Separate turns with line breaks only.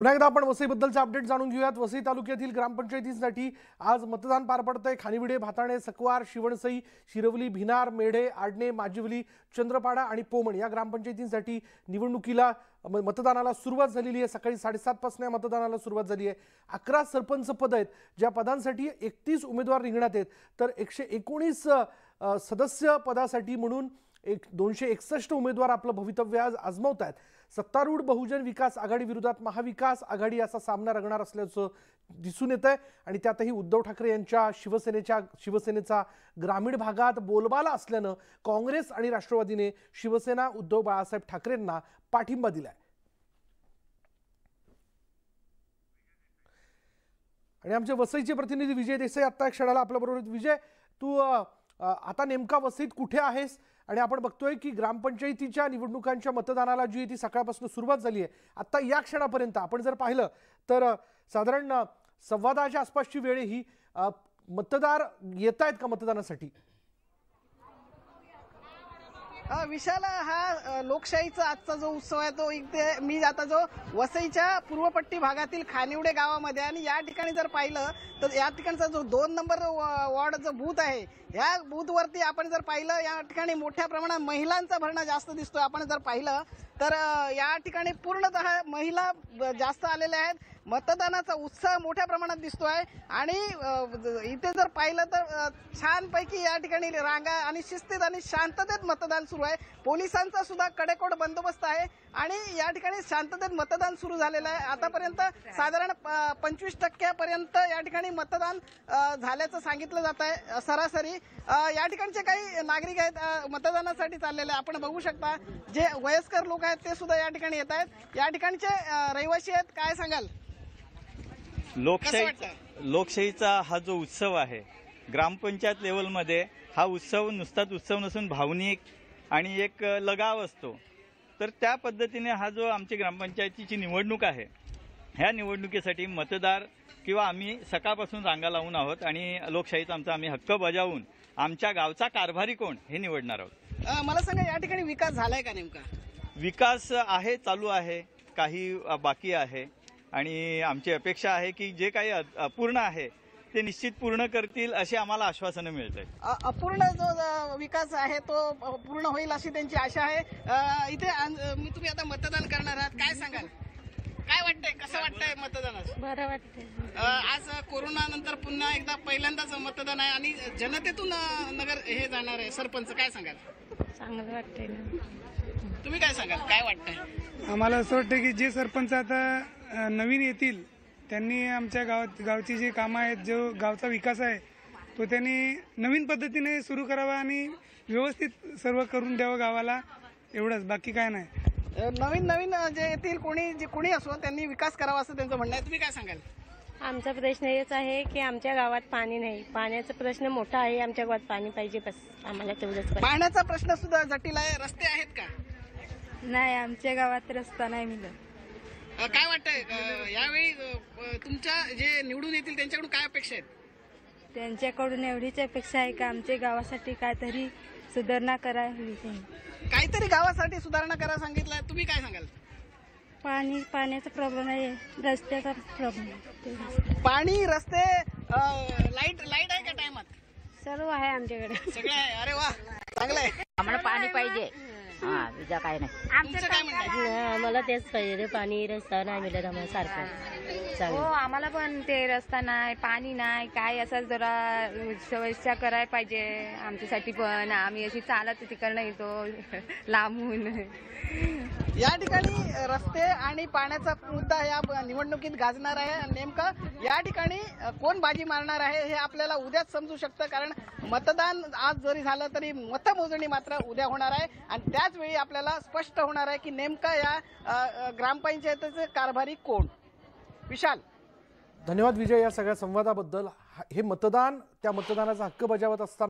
पुन्हा एकदा आपण वसईबद्दलचे अपडेट जाणून घेऊयात। वसई तालुक्यातील ग्रामपंचायतींसाठी आज मतदान पार पडतंय। खानिविडे, भाताणे, सकवार, शिवणसई, शिरवली, भिनार, मेढे, आडणे, माजिवली, चंद्रपाडा आणि पोमण या ग्रामपंचायतींसाठी निवडणुकीला मतदानाला सुरुवात झालेली आहे। सकाळी 7:30 पासून मतदानाला सुरुवात झाली आहे। 11 सरपंच पद आहेत, ज्या पदांसाठी 31 उमेदवार रिंगणात आहेत, तर 119 सदस्य पदासाठी म्हणून 261 उमेदवार आपलं भवितव्य आज आजमावत आहेत। सत्तारूढ बहुजन विकास आघाडी विरोधात महाविकास आघाडी असा सामना रंगणार असल्याचं दिसून येतंय आणि त्यातही उद्धव ठाकरे यांच्या शिवसेनेचा ग्रामीण भागात बोलबाला असल्यानं काँग्रेस आणि राष्ट्रवादीने शिवसेना उद्धव बाळासाहेब ठाकरेंना पाठिंबा दिलाय। आणि आमचे वसईचे प्रतिनिधी विजय देसाई आता एक क्षणाला आपल्या बरोबर आहेत। विजय, तू आता नेमका वसईत कुठे आहेस? आणि आपण बघतोय की ग्रामपंचायतीच्या निवडणुकांच्या मतदानाला जी ती सकाळपासून सुरुवात झाली आहे। आता या क्षणापर्यंत आपण जर पाहिलं तर साधारण 10:15च्या आसपासची वेळ ही मतदार येत आहेत का मतदानासाठी?
विशाल, हा लोकशाहीचा आजचा जो उत्सव आहे तो इथे मी आता जो वसईच्या पूर्वपट्टी भागातील खानिवडे गावामध्ये आणि या ठिकाणी जर पाहिलं तर या ठिकाणचा जो 2 नंबर वॉर्ड जो बूथ आहे, या बूथवरती आपण जर पाहिलं या ठिकाणी मोठ्या प्रमाणात महिलांचा भरणा जास्त दिसतोय। आपण जर पाहिलं तर या ठिकाणी पूर्णतः महिला जास्त आलेल्या आहेत। मतदानाचा उत्साह मोठ्या प्रमाणात दिसतोय आणि इथे जर पाहिलं तर छानपैकी या ठिकाणी रांगा आणि शिस्तीत आणि शांततेत मतदान सुरू आहे। पोलिसांचा सुद्धा कडेकोट बंदोबस्त आहे आणि या ठिकाणी शांततेत मतदान सुरू झालेलं आहे। आतापर्यंत साधारण 25% पर्यंत या ठिकाणी मतदान झाल्याचं सांगितलं जात आहे सरासरी। या ठिकाणचे काही नागरिक आहेत मतदानासाठी चाललेले, आपण बघू शकता जे वयस्कर लोक आहेत ते सुद्धा या ठिकाणी येत आहेत। या ठिकाणचे रहिवासी आहेत, काय सांगाल?
लोकशाहीचा हा जो उत्सव आहे ग्रामपंचायत लेवलमध्ये, हा उत्सव नुसताच उत्सव नसून भावनिक आणि एक लगाव असतो। तर त्या पद्धतीने हा जो आमची ग्रामपंचायतीची निवडणूक आहे, ह्या निवडणुकीसाठी मतदार किंवा आम्ही सकाळपासून रांगा लावून आहोत आणि लोकशाहीचा आम्ही हक्क बजावून आमच्या गावचा कारभारी कोण हे निवडणार आहोत।
मला सांगा, या ठिकाणी विकास झालाय का? नेमका
विकास आहे, चालू आहे, काही बाकी आहे आणि आमची अपेक्षा आहे की जे काही अपूर्ण आहे ते निश्चित पूर्ण करतील अशी आम्हाला आश्वासनं मिळत आहेत।
अपूर्ण जो विकास आहे तो पूर्ण होईल अशी त्यांची आशा आहे। इथे तुम्ही आता मतदान करणार आहात, काय सांगाल? काय वाटतंय, कसं वाटतंय मतदानात?
बरं वाटतंय।
आज कोरोना नंतर पुन्हा एकदा पहिल्यांदाच मतदान आहे आणि जनतेतून नगर हे जाणार आहे सरपंच, काय सांगाल?
चांगलं वाटतंय ना।
तुम्ही काय सांगाल, काय वाटतंय?
आम्हाला असं वाटतं की जे सरपंच आता नवीन येतील त्यांनी आमच्या गावची जी कामं आहेत, जो गावचा विकास आहे तो त्यांनी नवीन पद्धतीने सुरू करावा आणि व्यवस्थित सर्व करून द्यावं गावाला, एवढंच, बाकी काय नाही।
नवीन जे येतील कोणी असो त्यांनी विकास करावा असं त्यांचं म्हणणं आहे। तुम्ही काय सांगाल?
आमचा प्रश्न हेच आहे की आमच्या गावात पाणी नाही, पाण्याचा प्रश्न मोठा आहे, आमच्या गावात पाणी पाहिजे, बस आम्हाला तेवढंच।
पाण्याचा प्रश्न सुद्धा जटिल आहे, रस्ते आहेत का?
नाही, आमच्या गावात रस्ता नाही मिळत।
काय वाटतंय यावेळी तुमच्या जे निवडून येतील त्यांच्याकडून काय अपेक्षा आहेत?
त्यांच्याकडून एवढीच अपेक्षा आहे की आमच्या गावासाठी काहीतरी सुधारणा करावी।
काहीतरी गावासाठी सुधारणा करा सांगितलं, तुम्ही काय सांगाल?
पाण्याचा प्रॉब्लेम आहे, रस्त्याचा प्रॉब्लेम,
पाणी, रस्ते, लाईट आहे का टायमात?
सर्व आहे आमच्याकडे,
सगळं आहे। अरे वा, चांगलं आहे।
आम्हाला पाणी पाहिजे, तुझं काय नाही।
तुमचं काय म्हणणं आहे?
आम्हाला तेच पाहिजे, पाणी रस्ता नाही मिळत आम्हाला सारखं।
हो, आम्हाला पण ते रस्ता नाही, पाणी नाही, काय असं जरा व्यवस्था करायला पाहिजे आमच्यासाठी पण। आम्ही अशी चालत तिकडनं येतो लांबून।
या ठिकाणी रस्ते आणि पाण्याचा मुद्दा या निवडणुकीत गाजणार आहे। नेमकं या ठिकाणी कोण बाजी मारणार आहे हे आपल्याला उद्याच समजू शकतं, कारण मतदान आज जरी झालं तरी मतमोजणी मात्र उद्या होणार आहे आणि त्याच वेळी आपल्याला स्पष्ट होणार आहे की नेमकं या ग्रामपंचायतीचे कारभारी कोण। विशाल,
धन्यवाद विजय या सगळ्या संवादाबद्दल। हे मतदान, त्या मतदानाचा हक्क बजावत असताना